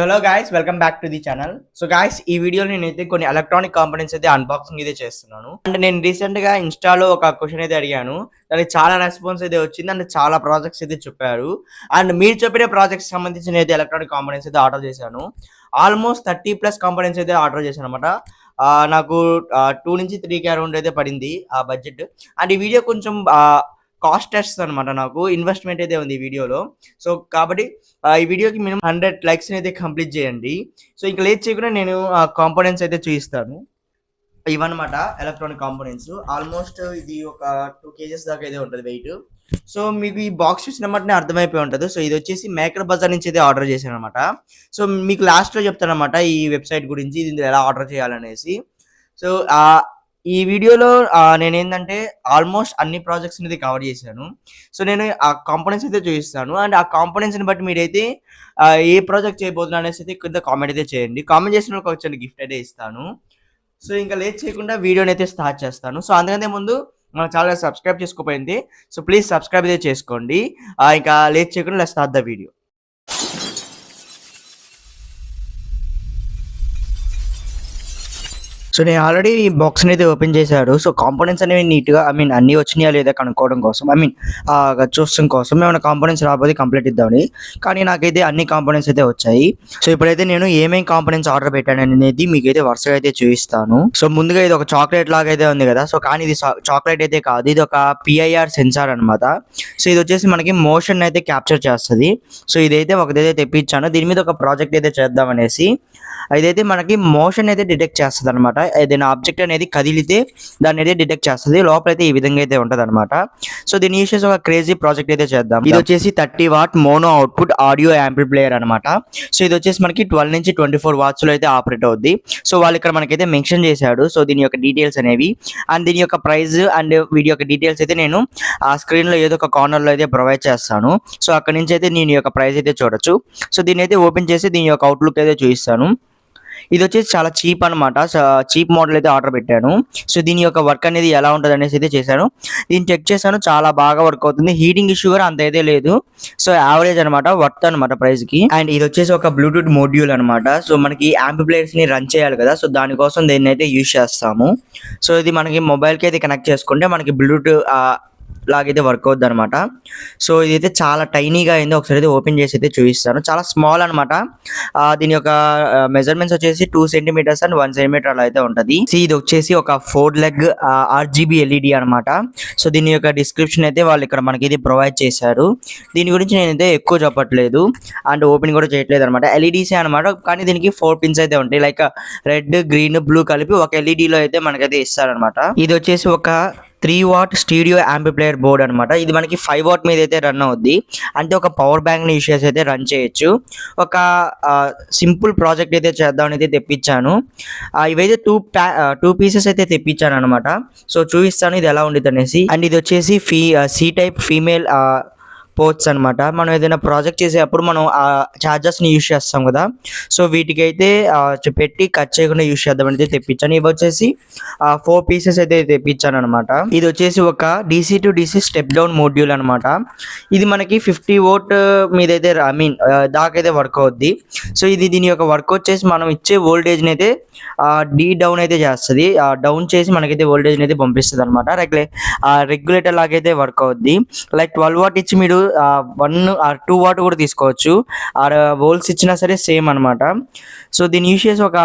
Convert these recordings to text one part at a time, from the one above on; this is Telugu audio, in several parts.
Hello guys, welcome back to the channel. So guys, ఈ వీడియోలో నేనైతే కొన్ని ఎలక్ట్రానిక్ కాంపోనెంట్స్ అయితే అన్బాక్సింగ్ అయితే చేస్తున్నాను. అంటే నేను రీసెంట్ గా ఇన్స్టాలో ఒక క్వశ్చన్ అయితే అడిగాను. దానికి చాలా రెస్పాన్స్ అయితే వచ్చింది అండ్ చాలా ప్రాజెక్ట్స్ అయితే చెప్పారు. అండ్ మీరు చెప్పిన ప్రాజెక్ట్స్ సంబంధించిన అయితే ఎలక్ట్రానిక్ కాంపోనెంట్స్ అయితే ఆర్డర్ చేశాను. ఆల్మోస్ట్ 30+ కాంపోనెంట్స్ అయితే ఆర్డర్ చేశాను అనమాట. నాకు 2 నుంచి 3K అరౌండ్ అయితే పడింది ఆ బడ్జెట్. అండ్ ఈ వీడియో కొంచెం కాస్ట్ టెస్ట్ అనమాట. నాకు ఇన్వెస్ట్మెంట్ అయితే ఉంది ఈ వీడియోలో. సో కాబట్టి ఈ వీడియోకి మినిమం 100 లైక్స్ అయితే కంప్లీట్ చేయండి. సో ఇంకా లేట్ చేయకుండా నేను కాంపోనెంట్స్ అయితే చూపిస్తాను. ఇవన్నమాట ఎలక్ట్రానిక్ కాంపోనెంట్స్. ఆల్మోస్ట్ ఇది ఒక 2 kgs దాకా అయితే ఉంటుంది వెయిట్. సో మీకు ఈ బాక్స్ చూసినమాటనే అర్థమైపోయి ఉంటుంది. సో ఇది వచ్చేసి మేకర్ బజార్ నుంచి అయితే ఆర్డర్ చేశాను అనమాట. సో మీకు లాస్ట్లో చెప్తాను అనమాట ఈ వెబ్సైట్ గురించి, ఇది ఎలా ఆర్డర్ చేయాలనేసి. సో ఈ వీడియోలో నేనేంటంటే ఆల్మోస్ట్ అన్ని ప్రాజెక్ట్స్ అనేది కవర్ చేశాను. సో నేను ఆ కాంపోనెంట్స్ అయితే చూపిస్తాను. అండ్ ఆ కాంపోనెంట్స్ని బట్టి మీరైతే ఏ ప్రాజెక్ట్ చేయబోతున్నా అనేసి అయితే కింద కామెంట్ అయితే చేయండి. కామెంట్ చేసిన వాళ్ళకి ఒక చిన్న గిఫ్ట్ అయితే ఇస్తాను. సో ఇంకా లేట్ చేయకుండా వీడియోని అయితే స్టార్ట్ చేస్తాను. సో అందుకంటే ముందు మన ఛానల్ సబ్స్క్రైబ్ చేసుకోకపోయింది. సో ప్లీజ్ సబ్స్క్రైబ్ అయితే చేసుకోండి. ఇంకా లేట్ చేయకుండా let's start the video. So నేను ఆల్రెడీ ఈ బాక్స్ని అయితే ఓపెన్ చేశాడు. సో కాంపోనెంట్స్ అనేవి నీట్గా అన్నీ వచ్చినాయా లేదా కనుక్కోవడం కోసం, చూడడం కోసం ఏమైనా కాంపోనెంట్స్ రాబోతే కంప్లీట్ ఇద్దామని. కానీ నాకైతే అన్ని కాంపోనెంట్స్ అయితే వచ్చాయి. సో ఇప్పుడైతే నేను ఏమేమి కాంపోనెంట్స్ ఆర్డర్ పెట్టాను అనేది మీకైతే వరుసగా అయితే చూపిస్తాను. సో ముందుగా ఇది ఒక చాక్లెట్ లాగా అయితే ఉంది కదా. సో కానీ ఇది చాక్లెట్ అయితే కాదు, ఇది ఒక PIR సెన్సార్ అనమాట. సో ఇది వచ్చేసి మనకి మోషన్ అయితే క్యాప్చర్ చేస్తుంది. సో ఇదైతే ఒకదైతే తెప్పించాను. దీని మీద ఒక ప్రాజెక్ట్ అయితే చేద్దాం అనేసి. ఇదైతే మనకి మోషన్ అయితే డిటెక్ట్ చేస్తుంది అనమాట. ఏదైనా ఆబ్జెక్ట్ అనేది కదిలితే దాన్ని అయితే డిటెక్ట్ చేస్తుంది. లోపలైతే ఈ విధంగా అయితే ఉంటుంది అనమాట. సో దీన్ని యూస్ చేసి ఒక క్రేజీ ప్రాజెక్ట్ అయితే చేద్దాం. ఇది వచ్చేసి 30W mono output audio amplifier అనమాట. సో ఇది వచ్చేసి మనకి 12 నుంచి 24 watts లో అయితే ఆపరేట్ అవుద్ది. సో వాళ్ళు ఇక్కడ మనకైతే మెన్షన్ చేశాడు. సో దీని యొక్క డీటెయిల్స్ అనేవి అండ్ దీని యొక్క ప్రైస్ అండ్ వీడియో యొక్క డీటెయిల్స్ అయితే నేను ఆ స్క్రీన్ లో ఏదో ఒక కార్నర్ లో అయితే ప్రొవైడ్ చేస్తాను. సో అక్కడ నుంచి అయితే దీని యొక్క ప్రైస్ అయితే చూడొచ్చు. సో దీన్ని అయితే ఓపెన్ చేసి దీని యొక్క అవుట్లుక్ అయితే చూపిస్తాను. ఇది వచ్చేసి చాలా చీప్ అనమాట. చీప్ మోడల్ అయితే ఆర్డర్ పెట్టాను. సో దీని యొక్క వర్క్ అనేది ఎలా ఉంటుంది అనేసి అయితే చేశాను. దీన్ని చెక్ చేశాను, చాలా బాగా వర్క్ అవుతుంది. హీటింగ్ ఇష్యూ కూడా అంత అయితే లేదు. సో యావరేజ్ అనమాట, వర్త్ అనమాట ప్రైస్ కి. అండ్ ఇది వచ్చేసి ఒక బ్లూటూత్ మోడ్యూల్ అనమాట. సో మనకి యాంప్లిఫైయర్స్ ని రన్ చేయాలి కదా. సో దానికోసం దీన్ని అయితే యూజ్ చేస్తాము. సో ఇది మనకి మొబైల్ కి అయితే కనెక్ట్ చేసుకుంటే మనకి బ్లూటూత్ లాగైతే వర్క్ అవుద్ది అనమాట. సో ఇదైతే చాలా టైనీగా అయింది. ఒకసారి అయితే ఓపెన్ చేసి అయితే చూపిస్తాను. చాలా స్మాల్ అనమాట. దీని యొక్క మెజర్మెంట్స్ వచ్చేసి 2 cm అండ్ 1 cm అలా అయితే ఉంటుంది. ఇది వచ్చేసి ఒక 4 leg RGB LED అనమాట. సో దీని యొక్క డిస్క్రిప్షన్ అయితే వాళ్ళు ఇక్కడ మనకి ఇది ప్రొవైడ్ చేశారు. దీని గురించి నేనైతే ఎక్కువ చెప్పట్లేదు అండ్ ఓపెన్ కూడా చేయట్లేదు అనమాట. LEDs అనమాట. కానీ దీనికి 4 pins అయితే ఉంటాయి. లైక్ రెడ్, గ్రీన్, బ్లూ కలిపి ఒక LED లో అయితే మనకైతే ఇస్తారనమాట. ఇది వచ్చేసి ఒక 3W స్టీరియో యాంప్లిఫైయర్ బోర్డ్ అనమాట. ఇది మనకి 5W మీద అయితే రన్ అవుద్ది. అంటే ఒక పవర్ బ్యాంక్ ని యూస్ చేసి అయితే రన్ చేయొచ్చు. ఒక సింపుల్ ప్రాజెక్ట్ అయితే చేద్దామని అయితే తెప్పించాను. ఇవైతే 2 pieces అయితే తెప్పించాను అనమాట. సో చూపిస్తాను ఇది ఎలా ఉండిద్ది అనేసి. అండ్ ఇది వచ్చేసి C టైప్ ఫీమేల్ పోర్ట్స్ అనమాట. మనం ఏదైనా ప్రాజెక్ట్ చేసేటప్పుడు మనం ఆ ఛార్జర్స్ని యూజ్ చేస్తాం కదా. సో వీటికైతే పెట్టి కట్ చేయకుండా యూజ్ చేద్దామని అయితే తెప్పించాను. ఇవి వచ్చేసి 4 pieces అయితే తెప్పించాను అనమాట. ఇది వచ్చేసి ఒక DC to DC step down module అనమాట. ఇది మనకి 50W మీద అయితే దాకైతే వర్క్ అవుద్ది. సో ఇది దీని యొక్క వర్క్ వచ్చేసి మనం ఇచ్చే వోల్టేజ్ని అయితే డౌన్ అయితే చేస్తుంది. డౌన్ చేసి మనకైతే వోల్టేజ్ని అయితే పంపిస్తుంది అనమాట. రెగ్యులేటర్ లాగైతే వర్క్ అవుద్ది. లైక్ 12W ఇచ్చి మీరు 1 or 2W కూడా తీసుకోవచ్చు. వోల్ట్స్ ఇచ్చినా సరే సేమ్ అనమాట. సో దీన్ని యూజ్ చేసి ఒక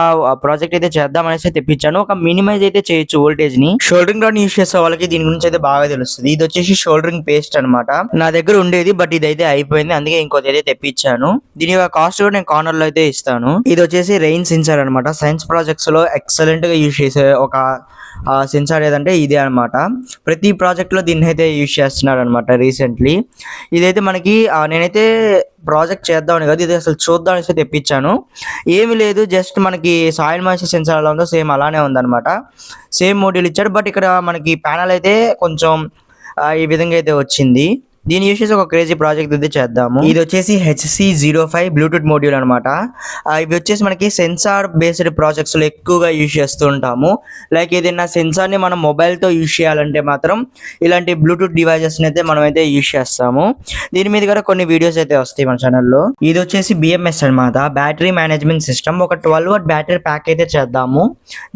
ప్రాజెక్ట్ అయితే చేద్దాం అనేసి తెప్పించాను. ఒక మినిమైజ్ అయితే చేయొచ్చు వోల్టేజ్ ని. షోల్డరింగ్ రాడ్ యూజ్ చేసే వాళ్ళకి దీని గురించి అయితే బాగా తెలుస్తుంది. ఇది వచ్చేసి షోల్డరింగ్ పేస్ట్ అనమాట. నా దగ్గర ఉండేది బట్ ఇదైతే అయిపోయింది, అందుకే ఇంకోటి అయితే తెప్పించాను. దీని యొక్క కాస్ట్ కూడా నేను కార్నర్ లో అయితే ఇస్తాను. ఇది వచ్చేసి రెయిన్ సెన్సార్ అనమాట. సైన్స్ ప్రాజెక్ట్స్ లో ఎక్సలెంట్ గా యూజ్ చేసే ఒక సెన్సార్ ఏదంటే ఇదే అనమాట. ప్రతి ప్రాజెక్ట్ లో దీన్ని అయితే యూజ్ చేస్తున్నారు అనమాట రీసెంట్లీ. ఇదైతే మనకి నేనైతే ప్రాజెక్ట్ చేద్దామని కాదు, ఇది అసలు చూద్దాం అనేసి తెప్పించాను. ఏమి లేదు, జస్ట్ మనకి సాయిల్ మాయిశ్చర్ సెన్సార్ ఎలా ఉందో సేమ్ అలానే ఉందన్నమాట. సేమ్ మోడ్యూల్ ఇచ్చాడు. బట్ ఇక్కడ మనకి ప్యానల్ అయితే కొంచెం ఈ విధంగా అయితే వచ్చింది. దీన్ని యూస్ చేసి ఒక క్రేజీ ప్రాజెక్ట్ అయితే చేద్దాము. ఇది వచ్చేసి HC05 బ్లూటూత్ మోడ్యూల్ అనమాట. ఇవి వచ్చేసి మనకి సెన్సార్ బేస్డ్ ప్రాజెక్ట్స్ లో ఎక్కువగా యూస్ చేస్తూ ఉంటాము. లైక్ ఏదైనా సెన్సార్ ని మనం మొబైల్ తో యూస్ చేయాలంటే మాత్రం ఇలాంటి బ్లూటూత్ డివైజెస్ అయితే మనం అయితే యూస్ చేస్తాము. దీని మీద కూడా కొన్ని వీడియోస్ అయితే వస్తాయి మన ఛానల్లో. ఇది వచ్చేసి BMS అనమాట, బ్యాటరీ మేనేజ్మెంట్ సిస్టమ్. ఒక 12 వాట్ బ్యాటరీ ప్యాక్ అయితే చేద్దాము,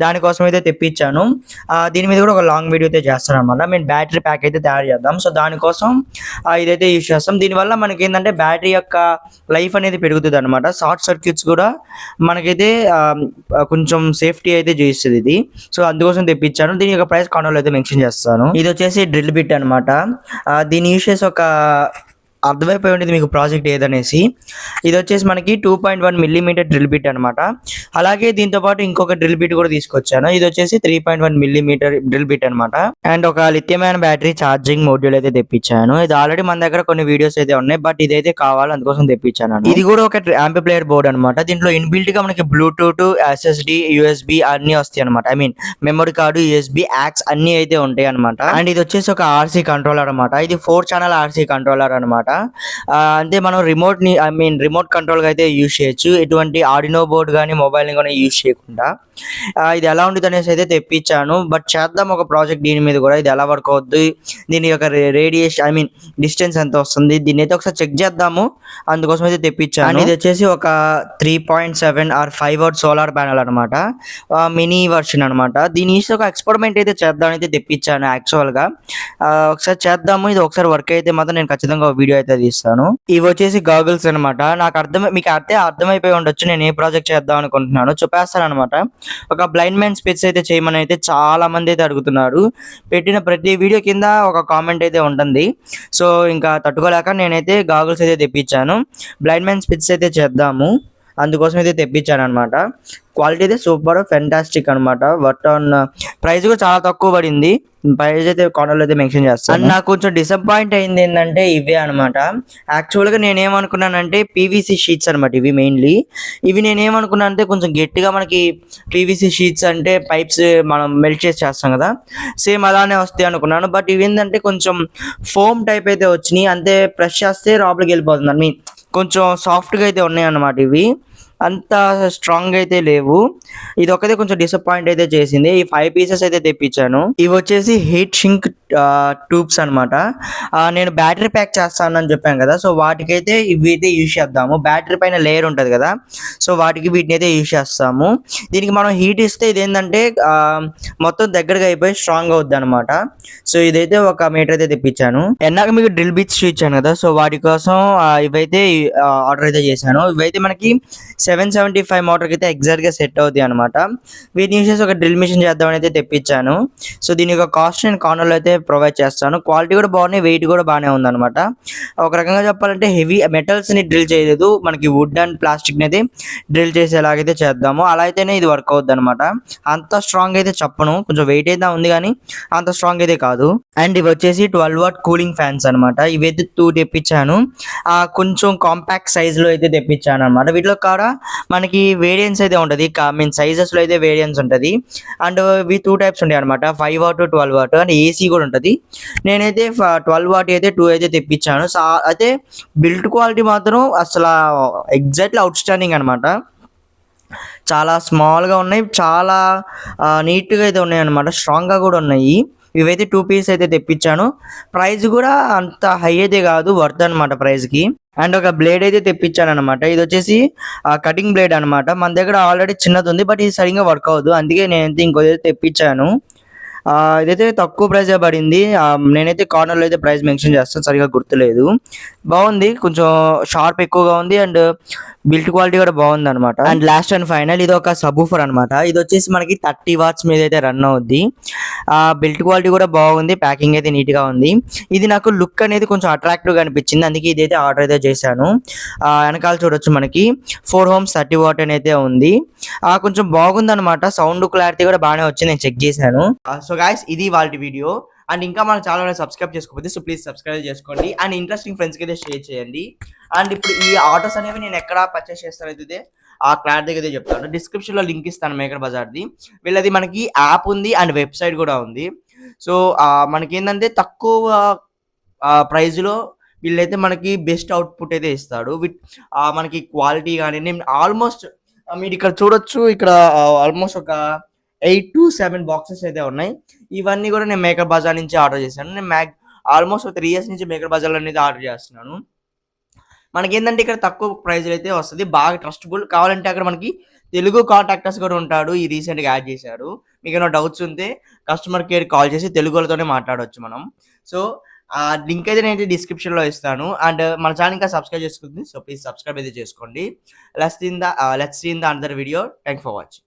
దానికోసం అయితే తెప్పించాను. దీని మీద కూడా ఒక లాంగ్ వీడియో అయితే చేస్తాను అనమాట. మేము బ్యాటరీ ప్యాక్ అయితే తయారు చేద్దాం. సో దానికోసం ఇదైతే యూస్ చేస్తాం. దీనివల్ల మనకి ఏంటంటే బ్యాటరీ యొక్క లైఫ్ అనేది పెరుగుతుంది అనమాట. షార్ట్ సర్క్యూట్స్ కూడా మనకైతే కొంచెం సేఫ్టీ అయితే చేస్తుంది ఇది. సో అందుకోసం తెప్పించాను. దీని యొక్క ప్రైస్ కాంటాక్ట్ అయితే మెన్షన్ చేస్తాను. ఇది వచ్చేసి డ్రిల్ బిట్ అనమాట. దీన్ని యూస్ చేసి ఒక అర్థమైపోయి ఉంటుంది మీకు ప్రాజెక్ట్ ఏదనేసి. ఇది వచ్చేసి మనకి 2.1 మిల్లీమీటర్ డ్రిల్ బిట్ అనమాట. అలాగే దీంతో పాటు ఇంకొక డ్రిల్ బిట్ కూడా తీసుకొచ్చాను. ఇది వచ్చేసి 3.1 మిల్లీమీటర్ డ్రిల్ బిట్ అనమాట. అండ్ ఒక lithium ion battery charging module అయితే తెప్పించాను. ఇది ఆల్రెడీ మన దగ్గర కొన్ని వీడియోస్ అయితే ఉన్నాయి, బట్ ఇదైతే కావాలి, అందుకోసం తెప్పించాను. ఇది కూడా ఒక యాంప్లిఫైయర్ బోర్డ్ అనమాట. దీంట్లో ఇన్బిల్ట్ గా మనకి బ్లూటూత్, SSD, USB అన్ని వస్తాయి అనమాట. I mean memory card, USB, aux అన్ని అయితే ఉంటాయి అనమాట. అండ్ ఇది వచ్చేసి ఒక RC కంట్రోలర్ అనమాట. ఇది 4 ఛానల్ RC కంట్రోలర్ అనమాట. అంటే మనం రిమోట్ కంట్రోల్ గా అయితే యూజ్ చేయొచ్చు, ఎటువంటి ఆర్డినో బోర్డ్ కానీ మొబైల్ ని కానీ యూజ్ చేయకుండా. ఇది ఎలా ఉంటుంది అనేసి అయితే తెప్పించాను, బట్ చేద్దాం ఒక ప్రాజెక్ట్ దీని మీద కూడా. ఇది ఎలా వర్క్ అవుద్ది, దీని యొక్క రేడియేషన్ డిస్టెన్స్ ఎంత వస్తుంది, దీన్ని అయితే ఒకసారి చెక్ చేద్దాము, అందుకోసం అయితే తెప్పించాను. ఇది వచ్చేసి ఒక 3.7 or 5 వాట్ సోలార్ ప్యానల్ అనమాట, మినీ వర్షన్ అనమాట. దీని ఒక ఎక్స్పెరిమెంట్ అయితే చేద్దాం అయితే తెప్పించాను యాక్చువల్ గా. ఒకసారి చేద్దాము, ఇది ఒకసారి వర్క్ అయితే మాత్రం నేను ఖచ్చితంగా వీడియో అయితే తీస్తాను. ఇవి వచ్చేసి గాగుల్స్ అనమాట. నాకు మీకు అర్థమైపోయి ఉండొచ్చు నేను ఏ ప్రాజెక్ట్ చేద్దాం అనుకుంటున్నాను, చెప్పేస్తాను అనమాట. ఒక బ్లైండ్ మ్యాన్ స్పెట్స్ అయితే చేయమని అయితే చాలా మంది అయితే అడుగుతున్నారు. పెట్టిన ప్రతి వీడియో కింద ఒక కామెంట్ అయితే ఉంటుంది. సో ఇంకా తట్టుకోలేక నేనైతే గాగుల్స్ అయితే తెప్పించాను. బ్లైండ్ మ్యాన్ స్పెట్స్ అయితే చేద్దాము, అందుకోసం అయితే తెప్పించాను అనమాట. క్వాలిటీ అయితే సూపర్ ఫెంటాస్టిక్ అనమాట. బట్ ఆన్ ప్రైస్ కూడా చాలా తక్కువ పడింది. ప్రైస్ అయితే కార్నర్లో అయితే మెన్షన్ చేస్తాను. అండ్ నాకు కొంచెం డిసప్పాయింట్ అయింది ఏంటంటే ఇవే అనమాట. యాక్చువల్గా నేనేమనుకున్నానంటే PVC షీట్స్ అనమాట. ఇవి మెయిన్లీ నేనేమనుకున్నాను అంటే కొంచెం గట్టిగా మనకి PVC షీట్స్ అంటే పైప్స్ మనం మెల్ట్ చేస్తాం కదా, సేమ్ అలానే వస్తాయి అనుకున్నాను. బట్ ఇవి ఏంటంటే కొంచెం ఫోమ్ టైప్ అయితే వచ్చినాయి, అంతే ప్రెస్ చేస్తే లోపలికి వెళ్ళిపోతుంది. కొంచెం సాఫ్ట్గా అయితే ఉన్నాయి అన్నమాట. ఇవి అంత స్ట్రాంగ్ అయితే లేవు. ఇది ఒకటే కొంచెం డిసప్పాయింట్ అయితే చేసింది. ఈ 5 పీసెస్ అయితే తెప్పించాను. ఇవి వచ్చేసి హీట్ షింక్ ట్యూబ్స్ అనమాట. నేను బ్యాటరీ ప్యాక్ చేస్తానని చెప్పాను కదా, సో వాటికైతే ఇవి అయితే యూజ్ చేద్దాము. బ్యాటరీ పైన లేయర్ ఉంటుంది కదా, సో వాటికి వీటిని అయితే యూజ్ చేస్తాము. దీనికి మనం హీట్ ఇస్తే ఇదేంటంటే మొత్తం దగ్గరగా అయిపోయి స్ట్రాంగ్ అవుద్ది అనమాట. సో ఇదైతే ఒక మీటర్ అయితే తెప్పించాను. ఎన్నాక మీకు డ్రిల్ బిట్స్ ఇచ్చాను కదా, సో వాటి కోసం ఇవైతే ఆర్డర్ అయితే చేశాను. ఇవైతే మనకి 775 మోటార్కి అయితే ఎగ్జాక్ట్గా సెట్ అవుతాయి అనమాట. వీటిని యూజ్ చేసి ఒక డ్రిల్ మిషన్ చేద్దామని అయితే తెప్పించాను. సో దీని యొక్క కాస్ట్ నేను కార్నర్లో అయితే ప్రొవైడ్ చేస్తాను. క్వాలిటీ కూడా బాగున్నాయి, వెయిట్ కూడా బాగానే ఉందన్నమాట. ఒక రకంగా చెప్పాలంటే హెవీ మెటల్స్ని డ్రిల్ చేయలేదు, మనకి వుడ్ అండ్ ప్లాస్టిక్ని అయితే డ్రిల్ చేసేలాగైతే చేద్దాము. అలా అయితేనే ఇది వర్క్ అవుద్ది అనమాట. అంత స్ట్రాంగ్ అయితే చెప్పను, కొంచెం వెయిట్ అయితే ఉంది కానీ అంత స్ట్రాంగ్ అయితే కాదు. అండ్ ఇవి వచ్చేసి 12 వాట్ కూలింగ్ ఫ్యాన్స్ అనమాట. ఇవైతే 2 తెప్పించాను. కొంచెం కాంపాక్ట్ సైజులో అయితే తెప్పించాను అనమాట. వీటిలో కూడా మనకి వేరియంట్స్ అయితే ఉంటుంది, సైజెస్లో అయితే వేరియంట్స్ ఉంటుంది. అండ్ ఇవి 2 టైప్స్ ఉంటాయి అనమాట, 5 వాట్ 12 వాట్ అండ్ AC కూడా ఉంటుంది. నేనైతే 12 వాట్ అయితే 2 అయితే తెప్పించాను. అయితే బిల్డ్ క్వాలిటీ మాత్రం అసలు ఎగ్జాక్ట్లీ అవుట్ స్టాండింగ్ అనమాట. చాలా స్మాల్గా ఉన్నాయి, చాలా నీట్గా అయితే ఉన్నాయి అనమాట, స్ట్రాంగ్గా కూడా ఉన్నాయి. ఇవైతే 2 పీస్ అయితే తెప్పించాను. ప్రైస్ కూడా అంత హై అయితే కాదు, వర్త్ అనమాట ప్రైస్కి. అండ్ ఒక బ్లేడ్ అయితే తెప్పించాను అనమాట. ఇది వచ్చేసి కటింగ్ బ్లేడ్ అనమాట. మన దగ్గర ఆల్రెడీ చిన్నది ఉంది, బట్ ఇది సరిగ్గా వర్క్ అవ్వదు, అందుకే నేనైతే ఇంకోదైతే తెప్పించాను. ఇదైతే తక్కువ ప్రైస్ పడింది. నేనైతే కార్నర్లో అయితే ప్రైస్ మెన్షన్ చేస్తాను, సరిగా గుర్తులేదు. బాగుంది, కొంచెం షార్ప్ ఎక్కువగా ఉంది అండ్ బిల్ట్ క్వాలిటీ కూడా బాగుంది అనమాట. అండ్ లాస్ట్ అండ్ ఫైనల్ ఇది ఒక సబూఫర్ అనమాట. ఇది వచ్చేసి మనకి 30 వాట్స్ మీద అయితే రన్ అవుద్ది. బిల్ట్ క్వాలిటీ కూడా బాగుంది, ప్యాకింగ్ అయితే నీట్గా ఉంది. ఇది నాకు లుక్ అనేది కొంచెం అట్రాక్టివ్గా అనిపించింది, అందుకే ఇదైతే ఆర్డర్ అయితే చేశాను. వెనకాల చూడొచ్చు మనకి 4 ohms 30 వాట్ అని అయితే ఉంది. కొంచెం బాగుంది అనమాట, సౌండ్ క్లారిటీ కూడా బాగానే వచ్చింది, నేను చెక్ చేశాను. సో గైస్ ఇది వాళ్ళ వీడియో. అండ్ ఇంకా మన ఛానల్ సబ్స్క్రైబ్ చేసుకోకపోతే సో ప్లీజ్ సబ్స్క్రైబ్ చేసుకోండి అండ్ ఇంట్రెస్టింగ్ ఫ్రెండ్స్కి అయితే షేర్ చేయండి. అండ్ ఇప్పుడు ఈ ఆటోస్ అనేవి నేను ఎక్కడ పర్చేస్ చేస్తాను అయితే ఆ క్లారిటీ అయితే చెప్తాను. డిస్క్రిప్షన్లో లింక్ ఇస్తాను మేకర్ బజార్ది. వీళ్ళది మనకి యాప్ ఉంది అండ్ వెబ్సైట్ కూడా ఉంది. సో మనకి ఏంటంటే తక్కువ ప్రైజ్లో వీళ్ళైతే మనకి బెస్ట్ అవుట్‌పుట్ అయితే ఇస్తాడు. మనకి క్వాలిటీ గాని నేను ఆల్‌మోస్ట్ మీరిక్కడ చూడొచ్చు. ఇక్కడ ఆల్‌మోస్ట్ ఒక 8-7 బాక్సెస్ అయితే ఉన్నాయి. ఇవన్నీ గూడా నేను మేకర్ బజార్ నుంచి ఆర్డర్ చేశాను. నేను ఆల్‌మోస్ట్ ఒక 3 ఇయర్స్ నుంచి మేకర్ బజార్‌లో అనేది ఆర్డర్ చేస్తున్నాను. మనకేందంటే ఇక్కడ తక్కువ ప్రైజ్‌లో అయితే వస్తది. బాగా ట్రస్టబుల్. కావాలంటే అక్కడ మనకి తెలుగు కాంటాక్టర్స్ కూడా ఉంటాడు. ఈ రీసెంట్‌గా యాడ్ చేశారు. మీకేమైనా డౌట్స్ ఉంటే కస్టమర్ కేర్‌కి కాల్ చేసి తెలుగోళ్ళతోనే మాట్లాడొచ్చు మనం. సో, ఆ లింక్ అయితే నేనైతే డిస్క్రిప్షన్‌లో ఇస్తాను. అండ్ మన ఛానెల్ ఇంకా సబ్స్క్రైబ్ చేసుకోండి. సో, ప్లీజ్ సబ్స్క్రైబ్ అయితే చేసుకోండి. Let's see in the another video. Thanks for watching.